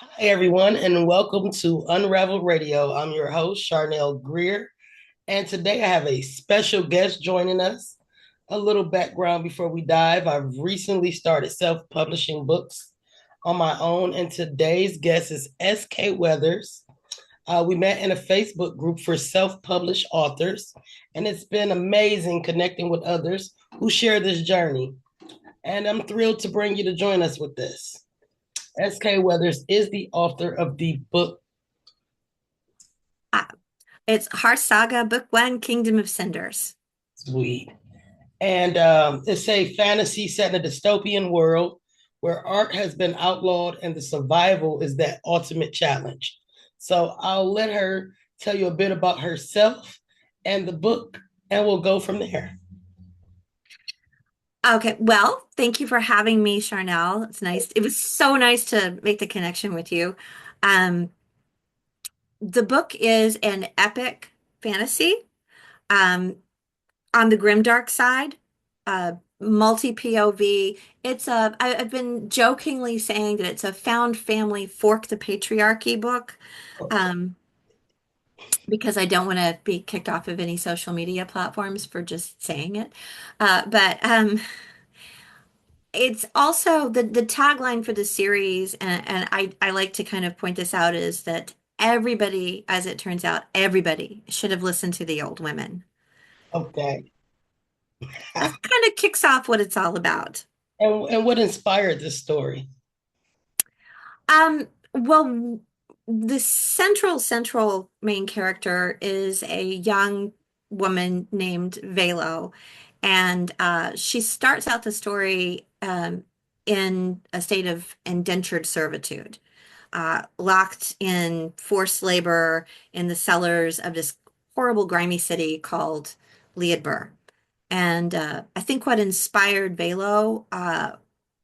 Hi, everyone, and welcome to Unraveled Radio. I'm your host, Charnel Greer, and today I have a special guest joining us. A little background before we dive. I've recently started self publishing books on my own, and today's guest is S.K. Weathers. We met in a Facebook group for self published authors, and it's been amazing connecting with others who share this journey. And I'm thrilled to bring you to join us with this. S.K. Weathers is the author of the book. Uh, it's Heart Saga, Book One, Kingdom of Cinders. Sweet. And it's a fantasy set in a dystopian world where art has been outlawed and the survival is that ultimate challenge. So I'll let her tell you a bit about herself and the book, and we'll go from there. Okay, well, thank you for having me, Charnel. It's nice. It was so nice to make the connection with you. Um, the book is an epic fantasy, um, on the grimdark side, multi POV. I've been jokingly saying that it's a found family fork the patriarchy book. Um, because I don't want to be kicked off of any social media platforms for just saying it. But it's also the tagline for the series, and I like to kind of point this out, is that everybody, as it turns out, everybody should have listened to the old women. Okay. That kind of kicks off what it's all about. And what inspired this story? Well, the central main character is a young woman named Velo, and she starts out the story in a state of indentured servitude, locked in forced labor in the cellars of this horrible, grimy city called Liedber. And I think what inspired Velo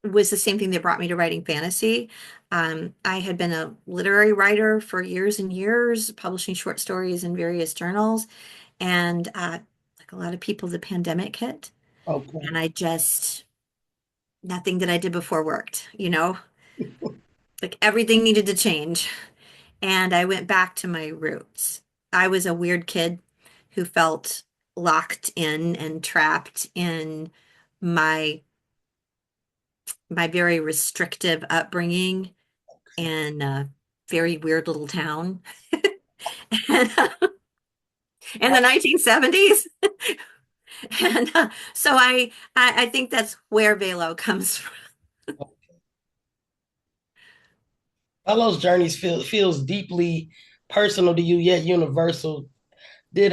was the same thing that brought me to writing fantasy. I had been a literary writer for years and years, publishing short stories in various journals. And like a lot of people, the pandemic hit. Okay. And nothing that I did before worked, you know? Like everything needed to change. And I went back to my roots. I was a weird kid who felt locked in and trapped in my my very restrictive upbringing in a very weird little town and, in the 1970s. And so I think that's where Velo comes from. Elo's journeys feels deeply personal to you, yet universal. Did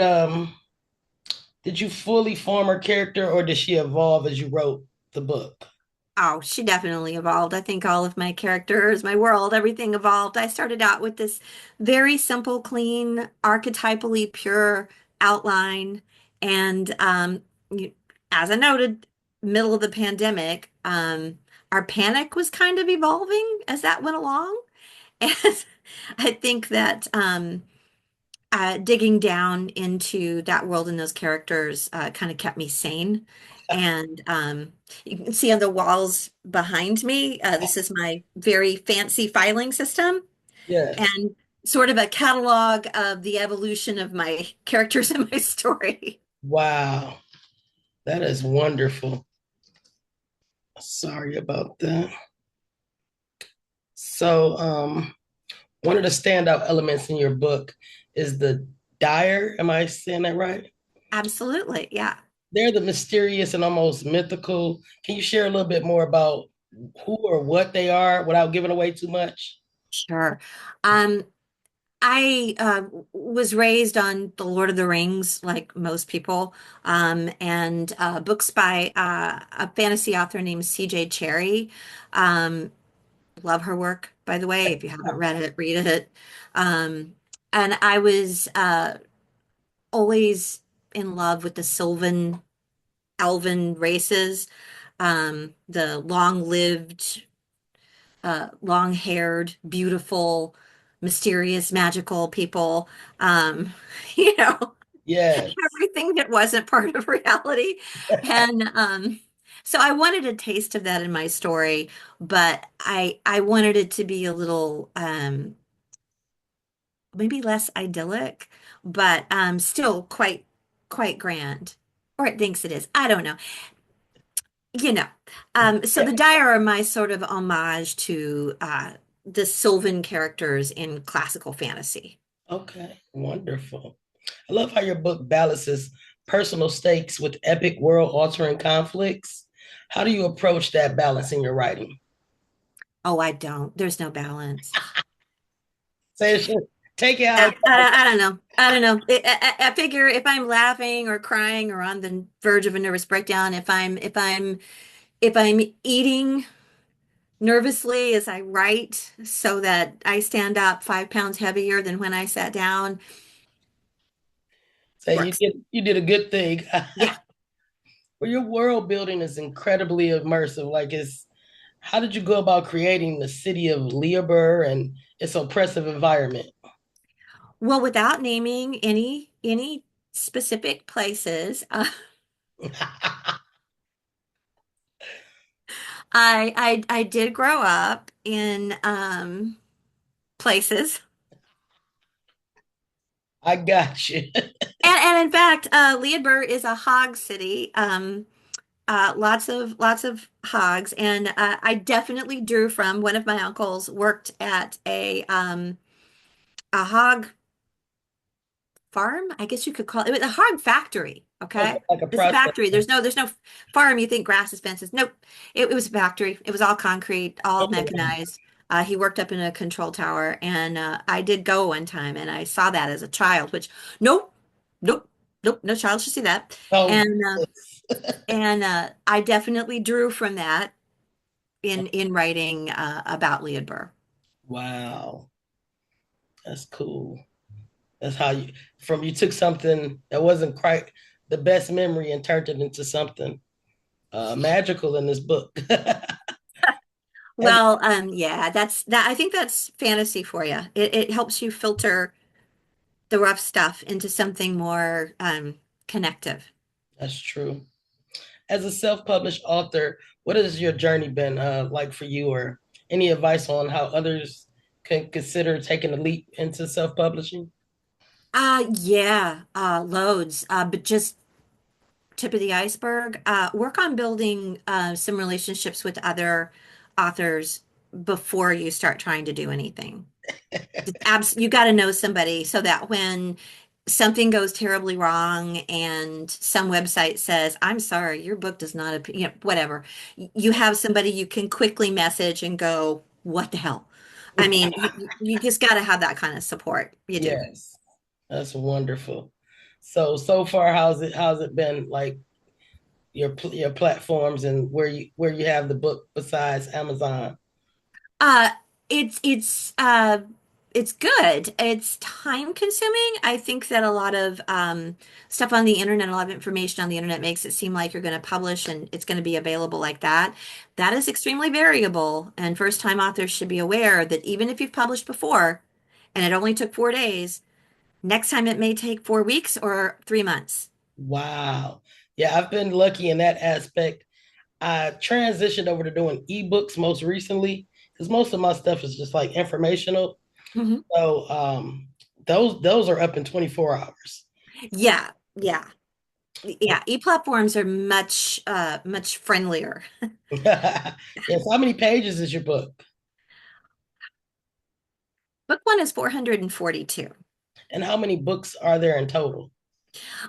did you fully form her character, or did she evolve as you wrote the book? Oh, she definitely evolved. I think all of my characters, my world, everything evolved. I started out with this very simple, clean, archetypally pure outline. And as I noted, middle of the pandemic, our panic was kind of evolving as that went along. And I think that digging down into that world and those characters kind of kept me sane. And you can see on the walls behind me, this is my very fancy filing system Yes. and sort of a catalog of the evolution of my characters in my story. Wow. That is wonderful. Sorry about that. So, one of the standout elements in your book is the dire. Am I saying that right? Absolutely, yeah. They're the mysterious and almost mythical. Can you share a little bit more about who or what they are without giving away too much? Sure. Um, I was raised on The Lord of the Rings, like most people, and books by a fantasy author named C.J. Cherry. Um, love her work, by the way. If you haven't read it, read it. Um, and I was always in love with the Sylvan, Elven races, the long-lived, long-haired, beautiful, mysterious, magical people. Um, you know, Yes. everything that wasn't part of reality. And So I wanted a taste of that in my story, but I wanted it to be a little maybe less idyllic, but still quite grand. Or it thinks it is. I don't know. You know. So the Dire are my sort of homage to the Sylvan characters in classical fantasy. Okay, wonderful. I love how your book balances personal stakes with epic world altering conflicts. How do you approach that balance in your writing? Oh, I don't. There's no balance. Say it, take it how you I don't know. I don't know. I figure if I'm laughing or crying or on the verge of a nervous breakdown, if I'm eating nervously as I write so that I stand up 5 pounds heavier than when I sat down, say works. you did a good thing. Yeah. Well, your world building is incredibly immersive. Like it's how did you go about creating the city of Leober and its oppressive environment? Well, without naming any specific places, I did grow up in places. I got you. And in fact, Leadbur is a hog city. Lots of hogs, and I definitely drew from one of my uncles worked at a hog farm. I guess you could call it. It was a hog factory. Okay, Okay, like a it's a process. factory. There's no farm. You think grass is fences? Nope. It was a factory. It was all concrete, all Oh, mechanized. He worked up in a control tower, and I did go one time, and I saw that as a child. Which nope, nope, nope. No child should see that. oh, And I definitely drew from that in writing about Leadbur. wow, that's cool. That's how you took something that wasn't quite the best memory and turned it into something magical in this book. As Well, yeah, that's that. I think that's fantasy for you. It helps you filter the rough stuff into something more connective. that's true. As a self-published author, what has your journey been like for you, or any advice on how others can consider taking a leap into self-publishing? Yeah, loads. But just tip of the iceberg. Work on building some relationships with other authors before you start trying to do anything. You got to know somebody so that when something goes terribly wrong and some website says, "I'm sorry, your book does not appear," whatever, you have somebody you can quickly message and go, "What the hell?" I mean, you just got to have that kind of support. You do. Yes, that's wonderful. So far, how's it been like your platforms and where you have the book besides Amazon? Uh, it's it's good. It's time consuming. I think that a lot of stuff on the internet, a lot of information on the internet makes it seem like you're going to publish and it's going to be available like that. That is extremely variable, and first-time authors should be aware that even if you've published before and it only took 4 days, next time it may take 4 weeks or 3 months. Wow. Yeah, I've been lucky in that aspect. I transitioned over to doing ebooks most recently because most of my stuff is just like informational. Mhm. So those are up in 24 hours. Yeah, yeah, yeah. E-platforms are much friendlier. Yes, how many pages is your book? Book one is 442. And how many books are there in total?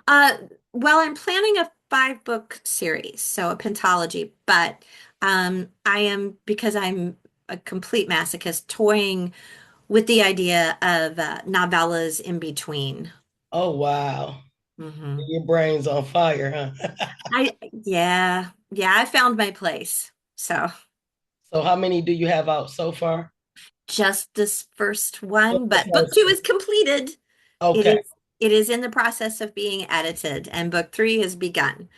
Uh, well, I'm planning a 5 book series, so a pentology, but I am, because I'm a complete masochist, toying with the idea of novellas in between. Oh wow. Hmm. Your brain's on fire, huh? Yeah, I found my place. So So how many do you have out so far? just this first Just one, the but book first two one. is completed. It Okay. is in the process of being edited, and book three has begun.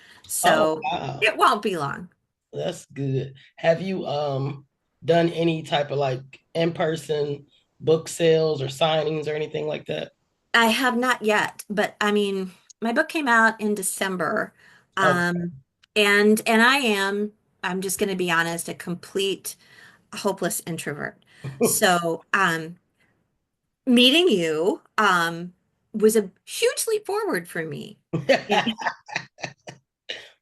Oh So wow. it won't be long. That's good. Have you done any type of like in-person book sales or signings or anything like that? I have not yet, but I mean, my book came out in December. Oh, Um, And I'm just going to be honest, a complete hopeless introvert. So, meeting you was a huge leap forward for me.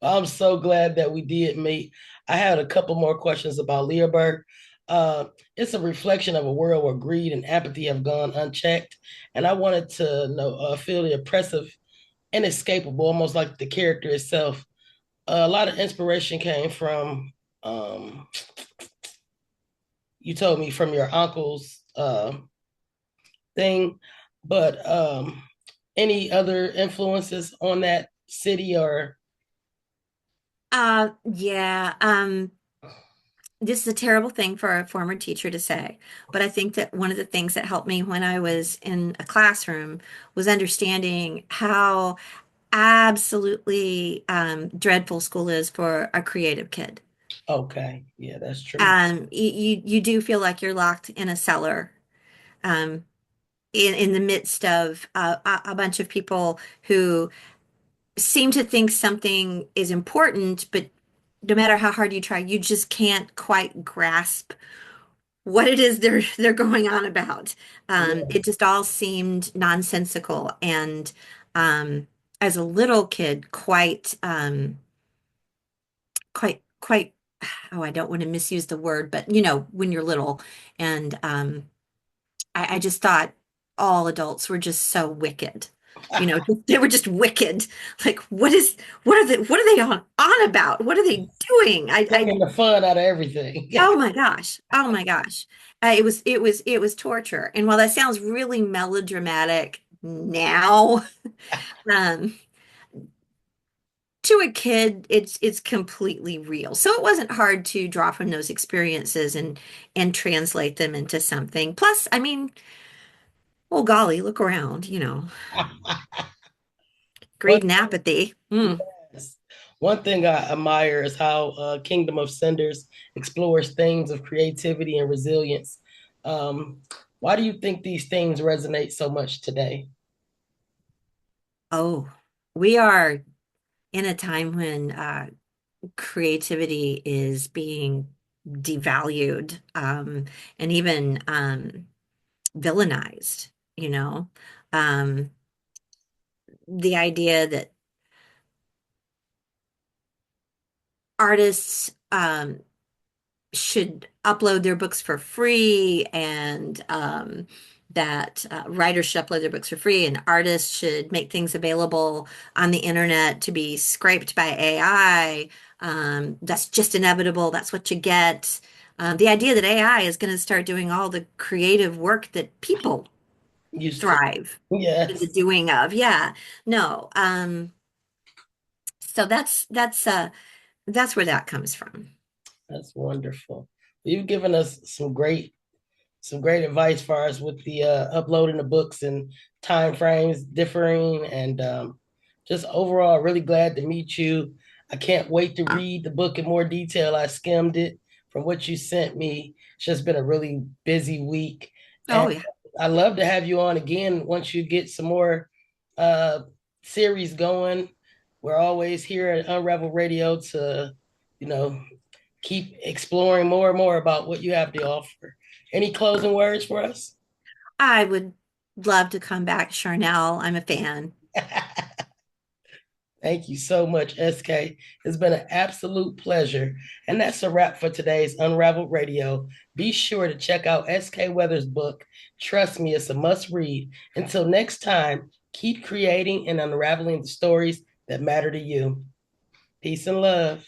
I'm so glad that we did meet. I had a couple more questions about Learberg. It's a reflection of a world where greed and apathy have gone unchecked, and I wanted to know, feel the oppressive, inescapable, almost like the character itself. A lot of inspiration came from, um, you told me, from your uncle's thing, but any other influences on that city or? Yeah, this is a terrible thing for a former teacher to say, but I think that one of the things that helped me when I was in a classroom was understanding how absolutely dreadful school is for a creative kid. Okay, yeah, that's true. You do feel like you're locked in a cellar, um, in the midst of a bunch of people who seem to think something is important, but no matter how hard you try, you just can't quite grasp what it is they're going on about. Yeah. It just all seemed nonsensical and as a little kid, quite. Oh, I don't want to misuse the word, but when you're little, and I just thought all adults were just so wicked. They were just wicked. Like, what are they on about? What are they doing? Taking the fun out of everything. Oh my gosh. Oh my gosh. It was torture. And while that sounds really melodramatic now, um, to a kid, it's completely real. So it wasn't hard to draw from those experiences and translate them into something. Plus, I mean, oh golly, look around. One, Greed and apathy. yes. One thing I admire is how Kingdom of Cinders explores themes of creativity and resilience. Um, why do you think these themes resonate so much today? Oh, we are in a time when creativity is being devalued, and even villainized, you know. Um, the idea that artists should upload their books for free, and that writers should upload their books for free, and artists should make things available on the internet to be scraped by AI. That's just inevitable. That's what you get. The idea that AI is going to start doing all the creative work that people Used to, thrive in the yes, doing of. Yeah, no. So that's where that comes from. that's wonderful. You've given us some great advice for us with the uploading the books and time frames differing, and just overall really glad to meet you. I can't wait to read the book in more detail. I skimmed it from what you sent me. It's just been a really busy week, Oh and yeah. I'd love to have you on again once you get some more uh, series going. We're always here at Unravel Radio to, you know, keep exploring more and more about what you have to offer. Any closing words for us? I would love to come back, Charnel. I'm a fan. Thank you so much, SK. It's been an absolute pleasure. And that's a wrap for today's Unraveled Radio. Be sure to check out SK Weather's book. Trust me, it's a must read. Until next time, keep creating and unraveling the stories that matter to you. Peace and love.